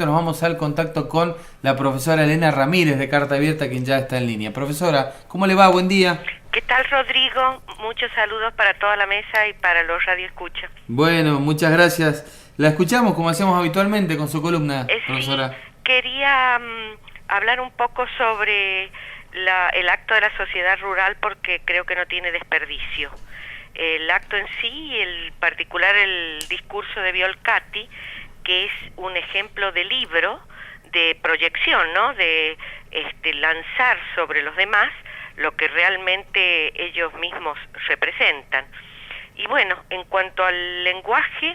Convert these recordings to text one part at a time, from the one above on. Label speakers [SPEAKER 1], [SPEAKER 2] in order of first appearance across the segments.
[SPEAKER 1] Nos vamos al contacto con la profesora Elena Ramírez de Carta Abierta, quien ya está en línea. Profesora, ¿cómo le va? Buen día.
[SPEAKER 2] ¿Qué tal, Rodrigo? Muchos saludos para toda la mesa y para los radioescuchas.
[SPEAKER 1] Bueno, muchas gracias. La escuchamos como hacemos habitualmente con su columna,
[SPEAKER 2] Sí,
[SPEAKER 1] profesora.
[SPEAKER 2] quería hablar un poco sobre el acto de la sociedad rural porque creo que no tiene desperdicio. El acto en sí, el particular el discurso de Violcati, que es un ejemplo de libro, de proyección, ¿no? De lanzar sobre los demás lo que realmente ellos mismos representan. Y bueno, en cuanto al lenguaje,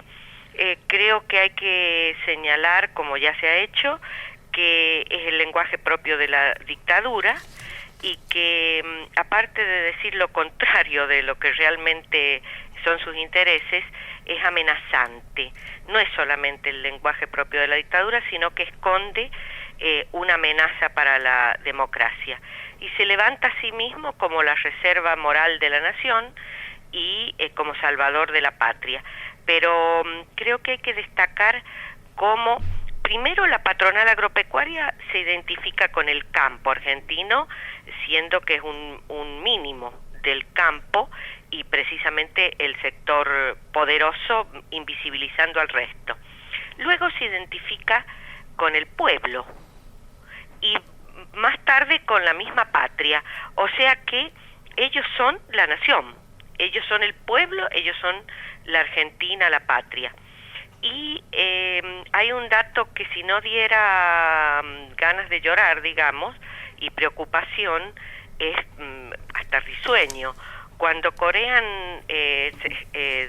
[SPEAKER 2] creo que hay que señalar, como ya se ha hecho, que es el lenguaje propio de la dictadura y que aparte de decir lo contrario de lo que realmente son sus intereses, es amenazante. No es solamente el lenguaje propio de la dictadura, sino que esconde una amenaza para la democracia. Y se levanta a sí mismo como la reserva moral de la nación y como salvador de la patria. Pero creo que hay que destacar cómo primero la patronal agropecuaria se identifica con el campo argentino, siendo que es un mínimo del campo y precisamente el sector poderoso invisibilizando al resto. Luego se identifica con el pueblo y más tarde con la misma patria, o sea que ellos son la nación, ellos son el pueblo, ellos son la Argentina, la patria. Y hay un dato que si no diera ganas de llorar, digamos, y preocupación, es hasta risueño. Cuando corean,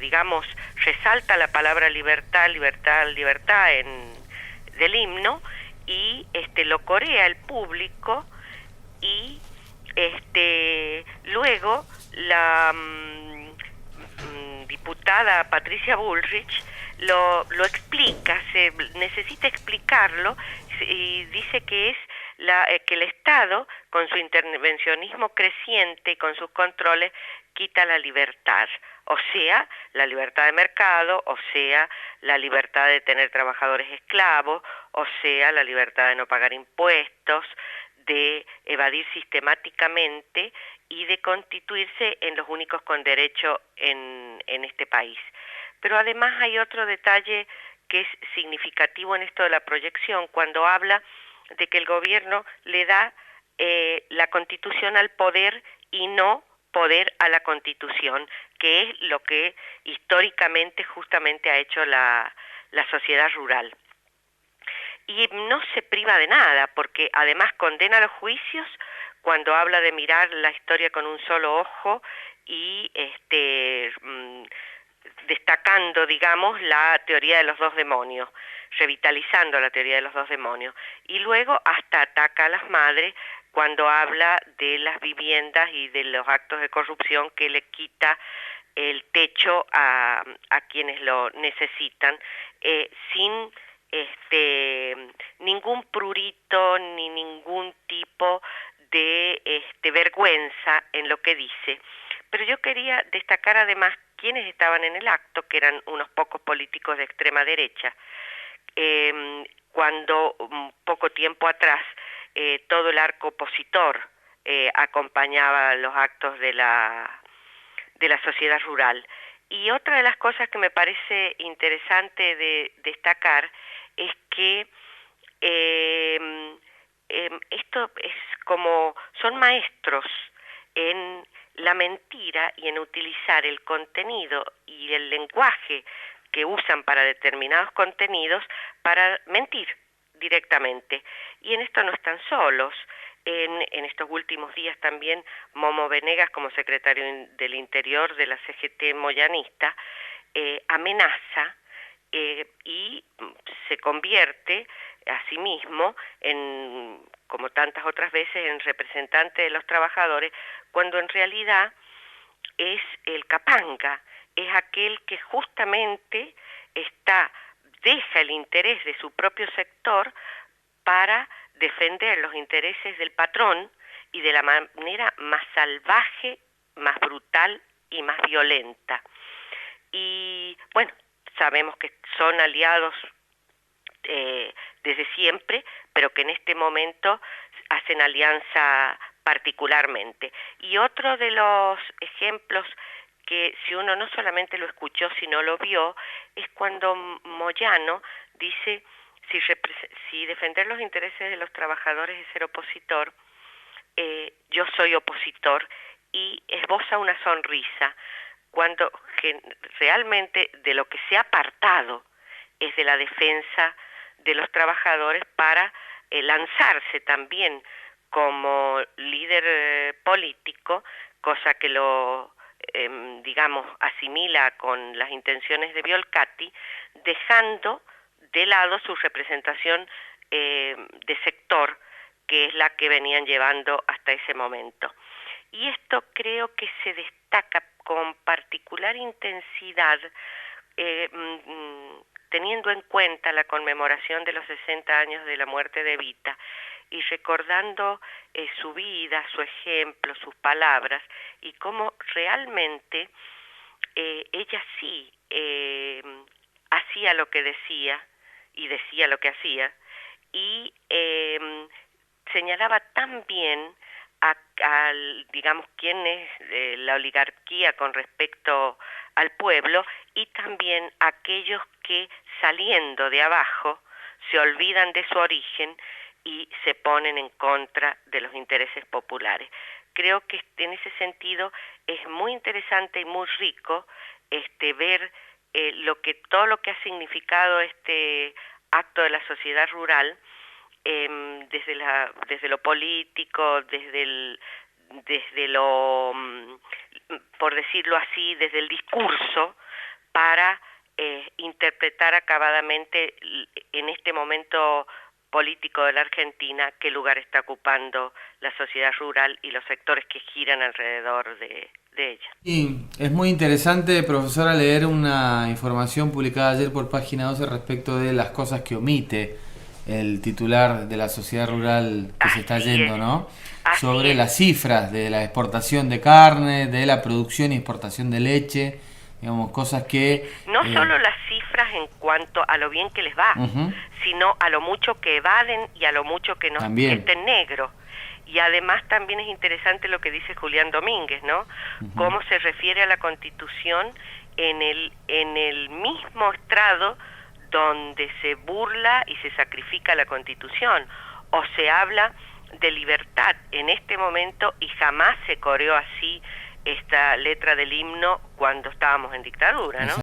[SPEAKER 2] digamos, resalta la palabra libertad, libertad, libertad del himno, y lo corea el público, y luego la diputada Patricia Bullrich lo explica, se necesita explicarlo, y dice que es que el Estado, con su intervencionismo creciente y con sus controles, quita la libertad, o sea, la libertad de mercado, o sea, la libertad de tener trabajadores esclavos, o sea, la libertad de no pagar impuestos, de evadir sistemáticamente y de constituirse en los únicos con derecho en este país. Pero además hay otro detalle que es significativo en esto de la proyección, cuando habla de que el gobierno le da la constitución al poder y no poder a la constitución, que es lo que históricamente justamente ha hecho la sociedad rural. Y no se priva de nada, porque además condena los juicios cuando habla de mirar la historia con un solo ojo y destacando, digamos, la teoría de los dos demonios, revitalizando la teoría de los dos demonios. Y luego hasta ataca a las madres cuando habla de las viviendas y de los actos de corrupción que le quita el techo a quienes lo necesitan, sin ningún prurito ni ningún tipo de vergüenza en lo que dice. Pero yo quería destacar además quienes estaban en el acto, que eran unos pocos políticos de extrema derecha, cuando poco tiempo atrás todo el arco opositor acompañaba los actos de la sociedad rural. Y otra de las cosas que me parece interesante de destacar es que esto es como, son maestros en la mentira y en utilizar el contenido y el lenguaje que usan para determinados contenidos para mentir directamente. Y en esto no están solos. En estos últimos días también Momo Venegas, como secretario del Interior de la CGT moyanista, amenaza y se convierte a sí mismo en, como tantas otras veces, en representante de los trabajadores, cuando en realidad es el capanga, es aquel que justamente deja el interés de su propio sector para defender los intereses del patrón y de la manera más salvaje, más brutal y más violenta. Y bueno, sabemos que son aliados desde siempre, pero que en este momento hacen alianza particularmente. Y otro de los ejemplos que si uno no solamente lo escuchó, sino lo vio, es cuando Moyano dice, si defender los intereses de los trabajadores es ser opositor, yo soy opositor, y esboza una sonrisa, cuando realmente de lo que se ha apartado es de la defensa de los trabajadores para lanzarse también como líder político, cosa que lo digamos asimila con las intenciones de Violcati, dejando de lado su representación de sector, que es la que venían llevando hasta ese momento. Y esto creo que se destaca con particular intensidad teniendo en cuenta la conmemoración de los 60 años de la muerte de Evita y recordando su vida, su ejemplo, sus palabras, y cómo realmente ella sí hacía lo que decía y decía lo que hacía, y señalaba también digamos, quién es la oligarquía con respecto al pueblo, y también aquellos que saliendo de abajo se olvidan de su origen y se ponen en contra de los intereses populares. Creo que en ese sentido es muy interesante y muy rico ver todo lo que ha significado este acto de la sociedad rural, desde lo político, desde lo, por decirlo así, desde el discurso, para interpretar acabadamente en este momento político de la Argentina qué lugar está ocupando la sociedad rural y los sectores que giran alrededor de ella.
[SPEAKER 1] Sí, es muy interesante, profesora, leer una información publicada ayer por Página 12 respecto de las cosas que omite el titular de la sociedad rural que se está yendo, ¿no? Sobre las cifras de la exportación de carne, de la producción y exportación de leche, digamos, cosas que...
[SPEAKER 2] No solo las cifras en cuanto a lo bien que les va, sino a lo mucho que evaden y a lo mucho que no está en negro. Y además también es interesante lo que dice Julián Domínguez, ¿no? Cómo se refiere a la Constitución en el mismo estrado donde se burla y se sacrifica la Constitución, o se habla de libertad en este momento, y jamás se coreó así esta letra del himno cuando estábamos en dictadura, ¿no?